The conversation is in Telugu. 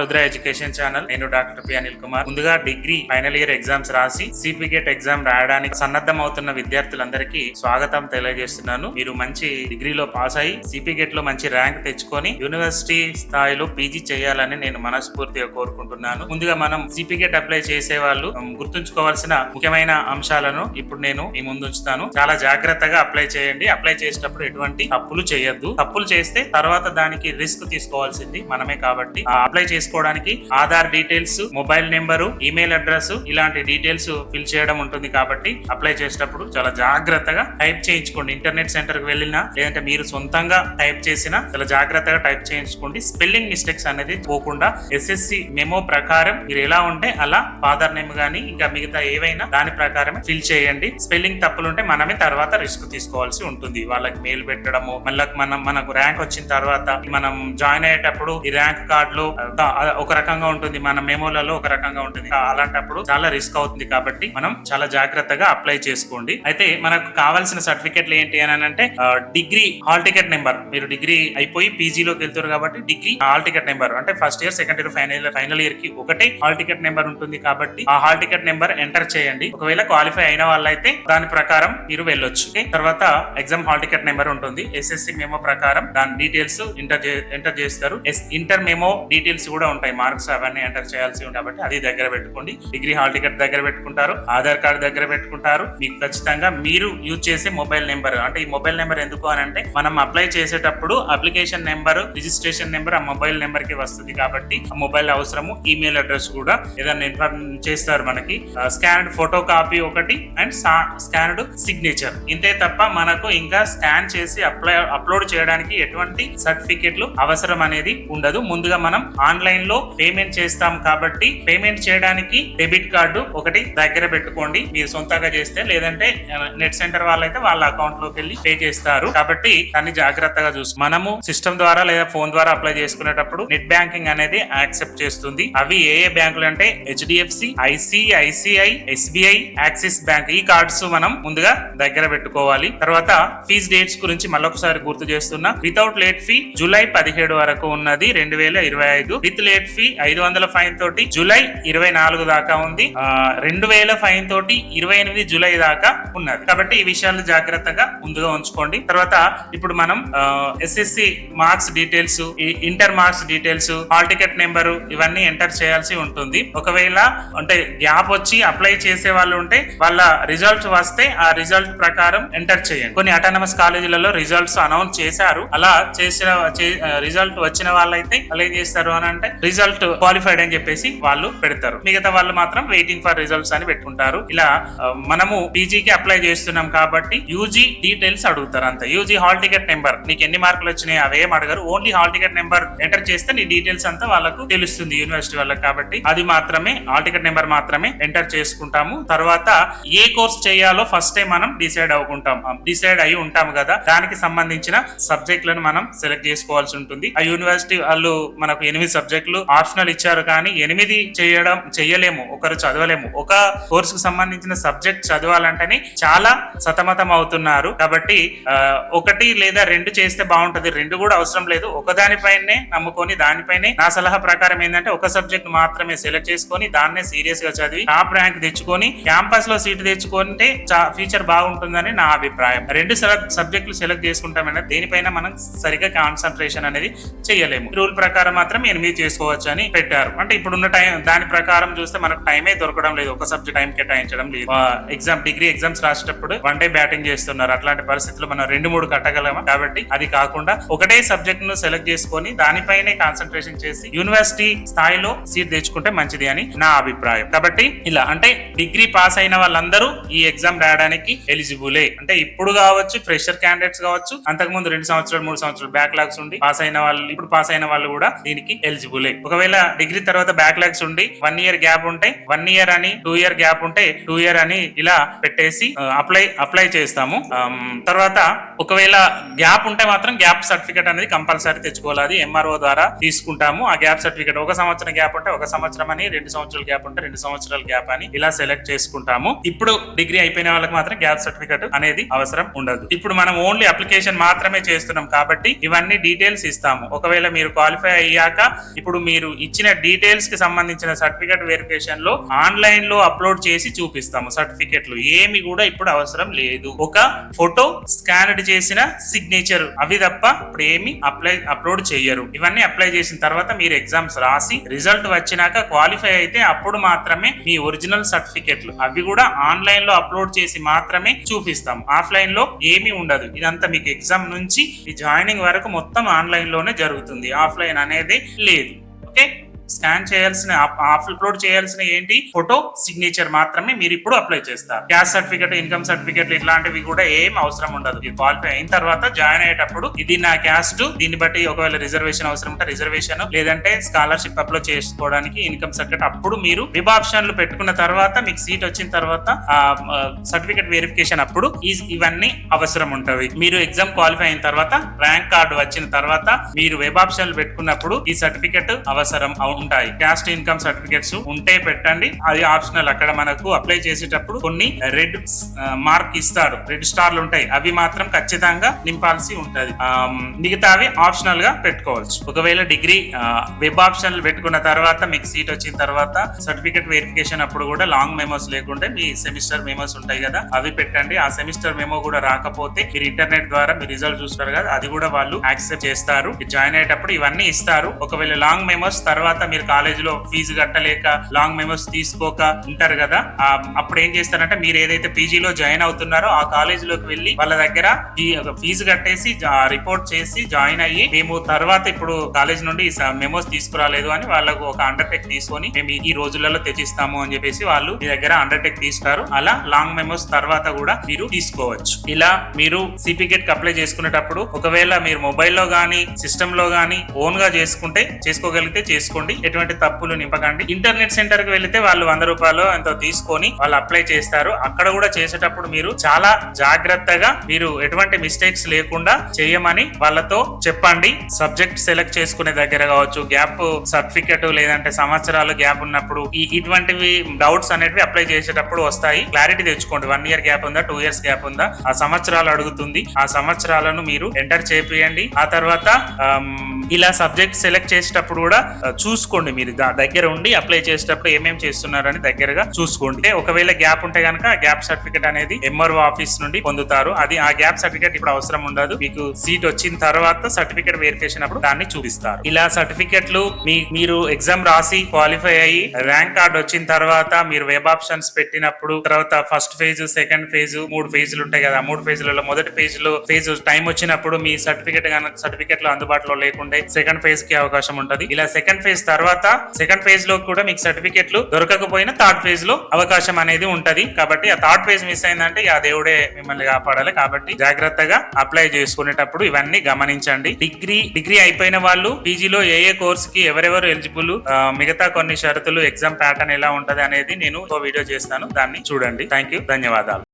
Rudra education channel. నేను డాక్టర్ పి అనిల్ కుమార్. ముందుగా డిగ్రీ ఫైనల్ ఇయర్ ఎగ్జామ్స్ రాసి సిపిగేట్ ఎగ్జామ్ రాయడానికి సన్నద్ధం అవుతున్న విద్యార్థులందరికీ స్వాగతం తెలియజేస్తున్నాను. మీరు మంచి డిగ్రీలో పాస్ అయ్యి సిపిగేట్ లో మంచి ర్యాంక్ తెచ్చుకొని యూనివర్సిటీ స్థాయిలో పీజీ చేయాలని నేను మనస్ఫూర్తిగా కోరుకుంటున్నాను. ముందుగా మనం సిపిగేట్ అప్లై చేసే వాళ్ళు గుర్తుంచుకోవాల్సిన ముఖ్యమైన అంశాలను ఇప్పుడు నేను మీ ముందు ఉంచుతాను. చాలా జాగ్రత్తగా అప్లై చేయండి. అప్లై చేసేటప్పుడు ఎటువంటి తప్పులు చేయొద్దు. తప్పులు చేస్తే తర్వాత దానికి రిస్క్ తీసుకోవాల్సింది మనమే. కాబట్టి అప్లై చేసుకోవడానికి Aadhaar details, mobile number, email address ఇలాంటి డీటెయిల్స్ ఫిల్ చేయడం ఉంటుంది. కాబట్టి అప్లై చేసేటప్పుడు చాలా జాగ్రత్తగా టైప్ చేయించుకోండి. ఇంటర్నెట్ సెంటర్ కి వెళ్ళినా లేదంటే మీరు సొంతంగా టైప్ చేసినా చాలా జాగ్రత్తగా టైప్ చేయించుకోండి. స్పెల్లింగ్ మిస్టేక్స్ అనేది పోకుండా ఎస్ఎస్సి మెమో ప్రకారం మీరు ఎలా ఉంటే అలా ఫాదర్ నేమ్ గానీ ఇంకా మిగతా ఏవైనా దాని ప్రకారమే ఫిల్ చేయండి. స్పెల్లింగ్ తప్పులు ఉంటే మనమే తర్వాత రిస్క్ తీసుకోవాల్సి ఉంటుంది. వాళ్ళకి మెయిల్ పెట్టడము, మళ్ళీ మనకు ర్యాంక్ వచ్చిన తర్వాత మనం జాయిన్ అయ్యేటప్పుడు ఈ ర్యాంక్ కార్డ్ లో ఒక రకంగా ఉంటుంది, మన మెమోలలో ఒక రకంగా ఉంటుంది. అలాంటప్పుడు చాలా రిస్క్ అవుతుంది. కాబట్టి మనం చాలా జాగ్రత్తగా అప్లై చేసుకోండి. అయితే మనకు కావాల్సిన సర్టిఫికెట్లు ఏంటి అని అంటే డిగ్రీ హాల్ టికెట్ నెంబర్. మీరు డిగ్రీ అయిపోయి పీజీలోకి వెళ్తారు కాబట్టి డిగ్రీ హాల్ టికెట్ నెంబర్ అంటే first year, second year, final year కి ఒకటే హాల్ టికెట్ నెంబర్ ఉంటుంది. కాబట్టి ఆ హాల్ టికెట్ నెంబర్ ఎంటర్ చేయండి. ఒకవేళ క్వాలిఫై అయిన వాళ్ళైతే దాని ప్రకారం మీరు వెళ్ళొచ్చు. తర్వాత ఎగ్జామ్ హాల్ టికెట్ నెంబర్ ఉంటుంది. ఎస్ఎస్సి మెమో ప్రకారం దాని డీటెయిల్స్ ఎంటర్ చేస్తారు. ఇంటర్ మెమో డీటెయిల్స్ కూడా ఉంటాయి. మార్క్స్ అవన్నీ ఎంటర్ చేయాల్సి ఉంది. కాబట్టి అది దగ్గర పెట్టుకోండి. డిగ్రీ హాల్ టికెట్ దగ్గర పెట్టుకుంటారు. ఆధార్ కార్డు దగ్గర పెట్టుకుంటారు. మీకు ఖచ్చితంగా మీరు యూజ్ చేసే మొబైల్ నెంబర్, అంటే ఈ మొబైల్ నెంబర్ ఎందుకు అని అంటే మనం అప్లై చేసేటప్పుడు అప్లికేషన్ నెంబర్, రిజిస్ట్రేషన్ నెంబర్ ఆ మొబైల్ నెంబర్ కి వస్తుంది. కాబట్టి ఆ మొబైల్ అవసరము. ఈమెయిల్ అడ్రస్ కూడా ఏదైనా ఇన్ఫార్మ్ చేస్తారు మనకి. స్కాన్డ్ ఫోటో కాపీ ఒకటి అండ్ స్కాన్డ్ సిగ్నేచర్. ఇంతే తప్ప మనకు ఇంకా స్కాన్ చేసి అప్లోడ్ చేయడానికి ఎటువంటి సర్టిఫికెట్లు అవసరం అనేది ఉండదు. ముందుగా మనం ఆన్లైన్ లో పేమెంట్ చేస్తాం కాబట్టి పేమెంట్ చేయడానికి డెబిట్ కార్డు ఒకటి దగ్గర పెట్టుకోండి. మీరు సొంతంగా చేస్తే, లేదంటే నెట్ సెంటర్ వాళ్ళైతే వాళ్ళ అకౌంట్ లోకి వెళ్ళి పే చేస్తారు. కాబట్టి దాన్ని జాగ్రత్తగా చూసి మనము సిస్టమ్ ద్వారా లేదా ఫోన్ ద్వారా అప్లై చేసుకునేటప్పుడు నెట్ బ్యాంకింగ్ అనేది యాక్సెప్ట్ చేస్తుంది. అవి ఏ బ్యాంకులు అంటే HDFC, ICICI, SBI, axis bank. ఈ కార్డ్స్ మనం ముందుగా దగ్గర పెట్టుకోవాలి. తర్వాత ఫీజ్ డేట్స్ గురించి మళ్ళొకసారి గుర్తు చేస్తున్నా. వితౌట్ లేట్ ఫీ జూలై 17 వరకు ఉన్నది 2025. విత్ లేట్ ఫీ 500 ఫైన్ తోటి జూలై 24 దాకా ఉంది. 2000 ఫైన్ తోటి 28 జూలై దాకా ఉన్నది. కాబట్టి ఈ విషయాలు జాగ్రత్తగా ముందుగా ఉంచుకోండి. తర్వాత ఇప్పుడు మనం SSC marks details, inter marks details, hall ticket number ఇవన్నీ ఎంటర్ చేయాల్సి ఉంటుంది. ఒకవేళ అంటే గ్యాప్ వచ్చి అప్లై చేసే వాళ్ళు ఉంటే వాళ్ళ రిజల్ట్ వస్తే ఆ రిజల్ట్ ప్రకారం ఎంటర్ చేయండి. కొన్ని అటానమస్ కాలేజీలలో రిజల్ట్స్ అనౌన్స్ చేశారు. అలా చేసిన రిజల్ట్ వచ్చిన వాళ్ళైతే వాళ్ళు ఏం చేస్తారు అని అంటే రిజల్ట్ క్వాలిఫైడ్ అని చెప్పేసి వాళ్ళు పెడతారు. మిగతా వాళ్ళు మాత్రం వెయిటింగ్ ఫర్ రిజల్ట్స్ అని పెట్టుకుంటారు. ఇలా మనము పీజీకి అప్లై చేస్తున్నాం కాబట్టి యూజీ డీటెయిల్స్ అడుగుతారు అంతే. యూజీ హాల్ టికెట్ నెంబర్, నీకు ఎన్ని మార్కులు వచ్చినాయి అవేం అడగరు. Only hall ticket number enter చేస్తే నీ డీటెయిల్స్ అంతా వాళ్ళకు తెలుస్తుంది యూనివర్సిటీ వాళ్ళకి. కాబట్టి అది మాత్రమే, హాల్ టికెట్ నెంబర్ మాత్రమే ఎంటర్ చేసుకుంటాము. తర్వాత ఏ కోర్స్ చేయాలో ఫస్ట్ టైం మనం డిసైడ్ అయి ఉంటాము కదా, దానికి సంబంధించిన సబ్జెక్టులను మనం సెలెక్ట్ చేసుకోవాల్సి ఉంటుంది. ఆ యూనివర్సిటీ వాళ్ళు మనకు 8 సబ్జెక్టులు ఆప్షనల్ ఇచ్చారు, కానీ 8 చేయలేము, ఒకరు చదవలేము. ఒక కోర్సుకు సంబంధించిన సబ్జెక్ట్ చదవాలంటేనే చాలా సతమతం అవుతున్నారు. కాబట్టి 1 లేదా 2 చేస్తే బాగుంటది. 2 కూడా అవసరం లేదు. ఒకదానిపైనే నమ్ముకొని దానిపైనే నా సలహా ప్రకారం ఏంటంటే ఒక సబ్జెక్ట్ మాత్రమే సెలెక్ట్ చేసుకొని దాన్నే సీరియస్ గా చదివి టాప్ ర్యాంక్ తెచ్చుకొని క్యాంపస్ లో సీట్ తెచ్చుకుంటే ఫ్యూచర్ బాగుంటుందని నా అభిప్రాయం. 2 సబ్జెక్టులు సెలెక్ట్ చేసుకుంటామన్నా దేనిపైన మనం సరిగా కాన్సన్ట్రేషన్ అనేది చేయలేము. రూల్ ప్రకారం మాత్రం 8 చేసుకోవచ్చు అని పెట్టారు. అంటే ఇప్పుడున్న టైం దాని ప్రకారం చూస్తే మనకు టైమే దొరకడం లేదు. ఒక సబ్జెక్ట్ టైం కేటాయించడం లేదు. డిగ్రీ ఎగ్జామ్స్ రాసేటప్పుడు 1 డే బ్యాటింగ్ చేస్తున్నారు. అట్లాంటి పరిస్థితులు మనం 2-3 కట్టగలమా? కాబట్టి అది కాకుండా ఒకటే సబ్జెక్ట్ ను సెలెక్ట్ చేసుకొని దానిపైనే కాన్సన్ట్రేషన్ చేసి యూనివర్సిటీ స్థాయిలో సీట్ తెచ్చుకుంటే మంచిది అని నా అభిప్రాయం. కాబట్టి ఇలా అంటే డిగ్రీ పాస్ అయిన వాళ్ళందరూ ఈ ఎగ్జామ్ రాయడానికి ఎలిజిబులే. అంటే ఇప్పుడు కావచ్చు, ఫ్రెషర్ క్యాండిడేట్స్ కావచ్చు, అంతకుముందు 2 సంవత్సరాలు 3 సంవత్సరాలు బ్యాక్లాగ్స్ ఉండి పాస్ అయిన వాళ్ళు, ఇప్పుడు పాస్ అయిన వాళ్ళు కూడా దీనికి ఎలిజిబులే. ఒకవేళ డిగ్రీ తర్వాత బ్యాక్లాగ్స్ ఉండి 1 ఇయర్ గ్యాప్ ఉంటే 1 ఇయర్ అని, 2 ఇయర్ గ్యాప్ ఉంటే 2 ఇయర్ అని ఇలా పెట్టేసి అప్లై చేస్తాము. తర్వాత ఒకవేళ గ్యాప్ ఉంటే మాత్రం గ్యాప్ సర్టిఫికేట్ అనేది కంపల్సరీ తెచ్చుకోవాలి. అది ఎంఆర్ఓ ద్వారా తీసుకుంటాము. ఆ గ్యాప్ సర్టిఫికేట్ 1 సంవత్సరం గ్యాప్ ఉంటే 1 సంవత్సరం అని, 2 సంవత్సరాల గ్యాప్ ఉంటే 2 సంవత్సరాల గ్యాప్ అని ఇలా సెలెక్ట్ చేసుకుంటాము. ఇప్పుడు డిగ్రీ అయిపోయిన వాళ్ళకి మాత్రం గ్యాప్ సర్టిఫికేట్ అనేది అవసరం ఉండదు. ఇప్పుడు మనం ఓన్లీ అప్లికేషన్ మాత్రమే చేస్తున్నాం కాబట్టి ఇవన్నీ డీటెయిల్స్ ఇస్తాము. ఒకవేళ మీరు క్వాలిఫై అయ్యాక ఇప్పుడు మీరు ఇచ్చిన డీటెయిల్స్ కి సంబంధించిన సర్టిఫికేట్ వెరిఫికేషన్ లో ఆన్లైన్ లో అప్లోడ్ చేసి చూపిస్తాము. సర్టిఫికెట్లు ఏమి కూడా ఇప్పుడు అవసరం లేదు. ఒక ఫోటో స్కాన్డ్ చేసిన సిగ్నేచర్ అవి తప్ప ఇప్పుడు ఏమి అప్లోడ్ చేయరు. ఇవన్నీ అప్లై చేసిన తర్వాత మీరు ఎగ్జామ్స్ రాసి రిజల్ట్ వచ్చినాక క్వాలిఫై అయితే అప్పుడు మాత్రమే మీ ఒరిజినల్ సర్టిఫికెట్లు అవి కూడా ఆన్లైన్ లో అప్లోడ్ చేసి మాత్రమే చూపిస్తాం. ఆఫ్లైన్ లో ఏమీ ఉండదు. ఇదంతా మీకు ఎగ్జామ్ నుంచి ఈ జాయినింగ్ వరకు మొత్తం ఆన్లైన్ లోనే జరుగుతుంది. ఆఫ్లైన్ అనేది లేదు. ఓకే, స్కాన్ చేయాల్సిన అప్లోడ్ చేయాల్సిన ఏంటి, ఫోటో సిగ్నేచర్ మాత్రమే మీరు ఇప్పుడు అప్లై చేస్తారు. క్యాస్ట్ సర్టిఫికేట్, ఇన్కమ్ సర్టిఫికేట్ ఇట్లాంటివి కూడా ఏం అవసరం ఉండదు. ఇది క్వాలిఫై అయిన తర్వాత జాయిన్ అయ్యేటప్పుడు ఇది నా క్యాస్ట్, దీన్ని బట్టి ఒకవేళ రిజర్వేషన్ అవసరం ఉంటే రిజర్వేషన్, లేదంటే స్కాలర్షిప్ అప్లై చేసుకోవడానికి ఇన్కమ్ సర్టిఫికేట్. అప్పుడు మీరు వెబ్ ఆప్షన్లు పెట్టుకున్న తర్వాత మీకు సీట్ వచ్చిన తర్వాత సర్టిఫికేట్ వెరిఫికేషన్ అప్పుడు ఇవన్నీ అవసరం ఉంటవి. మీరు ఎగ్జామ్ క్వాలిఫై అయిన తర్వాత ర్యాంక్ కార్డు వచ్చిన తర్వాత మీరు వెబ్ ఆప్షన్లు పెట్టుకున్నప్పుడు ఈ సర్టిఫికేట్ అవసరం ఉంటాయి. క్యాస్ట్ ఇన్కమ్ సర్టిఫికేట్స్ ఉంటే పెట్టండి, అది ఆప్షనల్. అక్కడ మనకు అప్లై చేసేటప్పుడు కొన్ని రెడ్ మార్క్ ఇస్తాడు, రెడ్ స్టార్లు ఉంటాయి, అవి మాత్రం ఖచ్చితంగా నింపాల్సి ఉంటది. మిగతావి ఆప్షనల్ గా పెట్టుకోవచ్చు. ఒకవేళ డిగ్రీ వెబ్ ఆప్షన్లు పెట్టుకున్న తర్వాత మీకు సీట్ వచ్చిన తర్వాత సర్టిఫికేట్ వెరిఫికేషన్ అప్పుడు కూడా లాంగ్ మెమోస్ లేకుంటే మీ సెమిస్టర్ మెమోస్ ఉంటాయి కదా, అవి పెట్టండి. ఆ సెమిస్టర్ మెమో కూడా రాకపోతే మీరు ఇంటర్నెట్ ద్వారా మీ రిజల్ట్ చూస్తారు కదా, అది కూడా వాళ్ళు యాక్సెప్ట్ చేస్తారు. జాయిన్ అయ్యేటప్పుడు ఇవన్నీ ఇస్తారు. ఒకవేళ లాంగ్ మెమోస్ తర్వాత మీరు కాలేజీలో ఫీజు కట్టలేక లాంగ్ మెమోస్ తీసుకోక ఉంటారు కదా, అప్పుడు ఏం చేస్తారంటే మీరు ఏదైతే పీజీలో జాయిన్ అవుతున్నారో ఆ కాలేజీలోకి వెళ్ళి వాళ్ళ దగ్గర ఫీజు కట్టేసి రిపోర్ట్ చేసి జాయిన్ అయ్యి మేము తర్వాత ఇప్పుడు కాలేజ్ నుండి మెమోస్ తీసుకురాలేదు అని వాళ్ళకు ఒక అండర్టేక్ తీసుకొని మేము ఈ రోజులలో తెచ్చిస్తాము అని చెప్పేసి వాళ్ళు మీ దగ్గర అండర్టేక్ తీసుకున్నారు. అలా లాంగ్ మెమోస్ తర్వాత కూడా మీరు తీసుకోవచ్చు. ఇలా మీరు సిపిగేట్ కి అప్లై చేసుకునేటప్పుడు ఒకవేళ మీరు మొబైల్లో గానీ సిస్టమ్ లో గానీ ఓన్ గా చేసుకోగలిగితే చేసుకోండి, ఎటువంటి తప్పులు నింపకండి. ఇంటర్నెట్ సెంటర్ కి వెళితే వాళ్ళు 100 రూపాయలు ఎంతో తీసుకొని వాళ్ళు అప్లై చేస్తారు. అక్కడ కూడా చేసేటప్పుడు మీరు చాలా జాగ్రత్తగా మీరు ఎటువంటి మిస్టేక్స్ లేకుండా చేయమని వాళ్ళతో చెప్పండి. సబ్జెక్ట్ సెలెక్ట్ చేసుకునే దగ్గర కావచ్చు, గ్యాప్ సర్టిఫికెట్ లేదంటే సంవత్సరాలు గ్యాప్ ఉన్నప్పుడు ఇటువంటివి డౌట్స్ అనేవి అప్లై చేసేటప్పుడు వస్తాయి. క్లారిటీ తెచ్చుకోండి. 1 ఇయర్ గ్యాప్ ఉందా, 2 ఇయర్స్ గ్యాప్ ఉందా, ఆ సంవత్సరాలు అడుగుతుంది. ఆ సంవత్సరాలను మీరు ఎంటర్ చేపియండి. ఆ తర్వాత ఇలా సబ్జెక్ట్ సెలెక్ట్ చేసేటప్పుడు కూడా చూసుకోండి. మీరు దగ్గర ఉండి అప్లై చేసేటప్పుడు ఏమేమి చేస్తున్నారని దగ్గరగా చూసుకోండి. ఒకవేళ గ్యాప్ ఉంటే కనుక గ్యాప్ సర్టిఫికేట్ అనేది ఎంఆర్ఓ ఆఫీస్ నుండి పొందుతారు. అది ఆ గ్యాప్ సర్టిఫికేట్ ఇప్పుడు అవసరం ఉండదు. మీకు సీట్ వచ్చిన తర్వాత సర్టిఫికేట్ వెరిఫికేషన్ అప్పుడు దాన్ని చూపిస్తారు. ఇలా సర్టిఫికెట్లు మీరు ఎగ్జామ్ రాసి క్వాలిఫై అయ్యి ర్యాంక్ కార్డ్ వచ్చిన తర్వాత మీరు వెబ్ ఆప్షన్స్ పెట్టినప్పుడు తర్వాత ఫస్ట్ ఫేజ్, సెకండ్ ఫేజ్, 3 ఫేజ్లు ఉంటాయి కదా, 3 ఫేజ్లలో మొదటి ఫేజ్ టైం వచ్చినప్పుడు మీ సర్టిఫికెట్లు అందుబాటులో లేకుంటే సెకండ్ ఫేజ్ కి అవకాశం ఉంటది. ఇలా సెకండ్ ఫేజ్ తర్వాత సెకండ్ ఫేజ్ లో కూడా మీకు సర్టిఫికెట్లు దొరకకపోయినా థర్డ్ ఫేజ్ లో అవకాశం అనేది ఉంటది. కాబట్టి ఆ థర్డ్ ఫేజ్ మిస్ అయిందంటే ఆ దేవుడే మిమ్మల్ని కాపాడాలి. కాబట్టి జాగ్రత్తగా అప్లై చేసుకునేటప్పుడు ఇవన్నీ గమనించండి. డిగ్రీ అయిపోయిన వాళ్ళు పీజీలో ఏ కోర్స్ కి ఎవరెవరు ఎలిజిబుల్, మిగతా కొన్ని షరతులు, ఎగ్జామ్ ప్యాటర్న్ ఎలా ఉంటది అనేది నేను ఒక వీడియో చేస్తాను, దాన్ని చూడండి. థ్యాంక్ యూ, ధన్యవాదాలు.